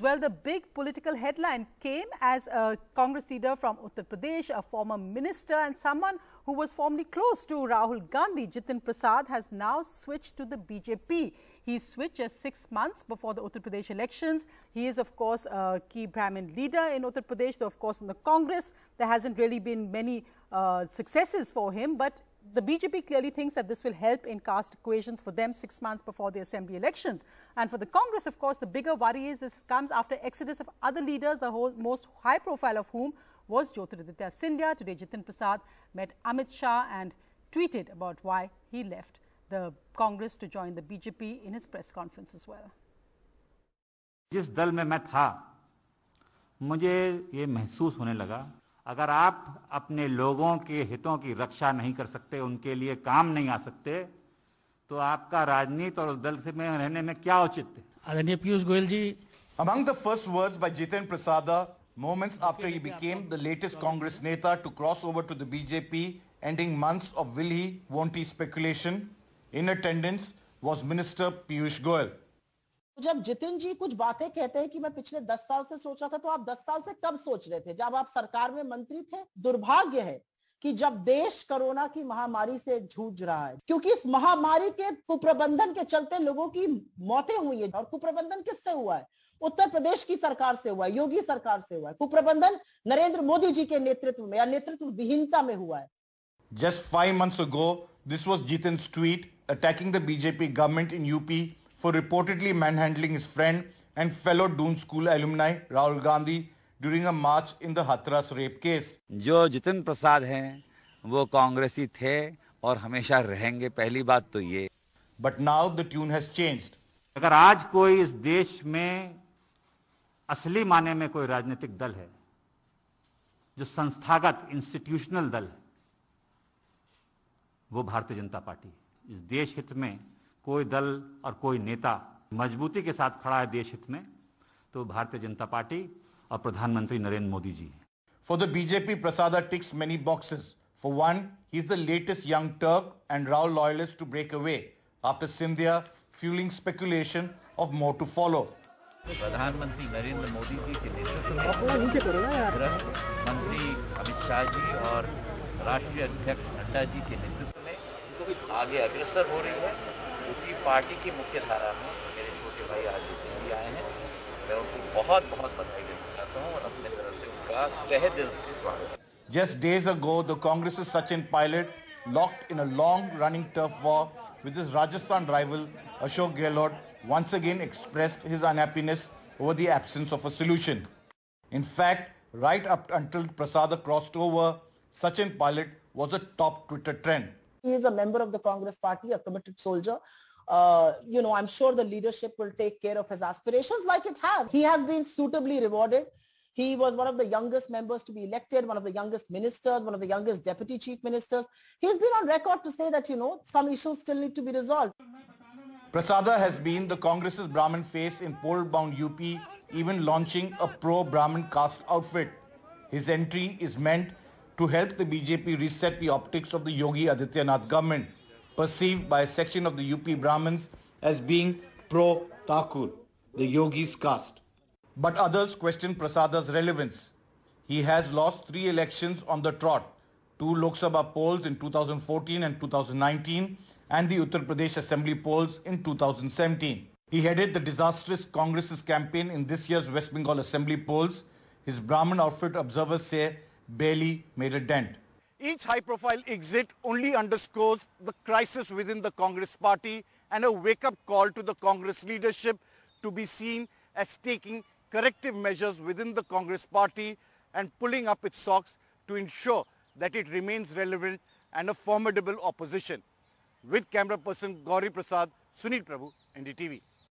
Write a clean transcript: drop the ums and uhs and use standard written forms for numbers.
Well, the big political headline came as a Congress leader from Uttar Pradesh, a former minister and someone who was formerly close to Rahul Gandhi, Jitin Prasad, has now switched to the BJP. He switched just 6 months before the Uttar Pradesh elections. He is, of course, a key Brahmin leader in Uttar Pradesh, though, of course, in the Congress, there hasn't really been many successes for him. But the BJP clearly thinks that this will help in caste equations for them 6 months before the assembly elections. And for the Congress, of course, the bigger worry is this comes after exodus of other leaders, the most high profile of whom was Jyotiraditya Scindia. Today, Jitin Prasad met Amit Shah and tweeted about why he left the Congress to join the BJP in his press conference as well. जिस दल में मैं था, मुझे ये महसूस होने लगा, अगर आप अपने लोगों के हितों की रक्षा नहीं कर सकते, उनके लिए काम नहीं आ सकते, तो आपका राजनीति और दल से में रहने में क्या औचित्य? आदरणीय पीयूष गोयल जी, Among the first words by Jitin Prasada, moments after he became the latest Congress neta to cross over to the BJP, ending months of will he, won't he speculation, in attendance was Minister Piyush Goyal. जब जितिन जी कुछ बातें कहते हैं कि मैं पिछले 10 साल से सोच रहा था, तो आप 10 साल से कब सोच रहे थे? जब आप सरकार में मंत्री थे? दुर्भाग्य है कि जब देश कोरोना की महामारी से जूझ रहा है, क्योंकि इस महामारी के कुप्रबंधन के चलते लोगों की मौतें हुई है। और कुप्रबंधन किससे हुआ है? उत्तर प्रदेश की सरकार से हुआ है, योगी सरकार से हुआ है। कुप्रबंधन नरेंद्र मोदी जी के नेतृत्व में या नेतृत्व विहीनता में हुआ है। Just 5 months ago, this was Jitin's tweet attacking the BJP government in UP for reportedly manhandling his friend and fellow Doon School alumni Rahul Gandhi during a march in the Hathras rape case. जो जितिन प्रसाद हैं, वो कांग्रेसी थे और हमेशा रहेंगे, पहली बात तो ये। But now the tune has changed. अगर आज कोई इस देश में असली माने में कोई राजनीतिक दल है, जो संस्थागत इंस्टीट्यूशनल दल है, वो भारतीय जनता पार्टी। इस देश हित में कोई दल और कोई नेता मजबूती के साथ खड़ा है देश हित में, तो भारतीय जनता पार्टी और प्रधानमंत्री नरेंद्र मोदी जी हैं। For the BJP, Prasada ticks many boxes. For one, he is the latest young Turk and Rahul loyalist to break away after Scindia, fueling speculation of more to follow. प्रधानमंत्री नरेंद्र मोदी जी के नेतृत्व में गृह मंत्री अमित शाह जी और राष्ट्रीय अध्यक्ष नड्डा जी के नेतृत्व में आगे अग्रसर हो रही है। उसी पार्टी की मुख्य धारा में मेरे छोटे भाई आज भी आए हैं। मैं उनको बहुत बहुत बधाई देना चाहता हूँ और अपने तरफ से उनका तहे दिल से स्वागत। Just days ago, the Congress's Sachin Pilot, locked in a long-running turf war with his Rajasthan rival Ashok Gehlot, once again expressed his unhappiness over the absence of a solution. In fact, right up until Prasada crossed over, Sachin Pilot was a top Twitter trend. He is a member of the Congress party, a committed soldier. I'm sure the leadership will take care of his aspirations like it has. He has been suitably rewarded. He was one of the youngest members to be elected, one of the youngest ministers, one of the youngest deputy chief ministers. He's been on record to say that, some issues still need to be resolved. Prasada has been the Congress's Brahmin face in poll-bound UP, even launching a pro-Brahmin caste outfit. His entry is meant to help the BJP reset the optics of the Yogi Adityanath government, perceived by a section of the UP Brahmins as being pro-Thakur, the Yogi's caste. But others question Prasada's relevance. He has lost 3 elections on the trot, 2 Lok Sabha polls in 2014 and 2019, and the Uttar Pradesh Assembly polls in 2017. He headed the disastrous Congress's campaign in this year's West Bengal Assembly polls. His Brahmin outfit, observers say, barely made a dent. Each high-profile exit only underscores the crisis within the Congress party and a wake-up call to the Congress leadership to be seen as taking corrective measures within the Congress party and pulling up its socks to ensure that it remains relevant and a formidable opposition. With camera person Gauri Prasad, Sunil Prabhu, NDTV.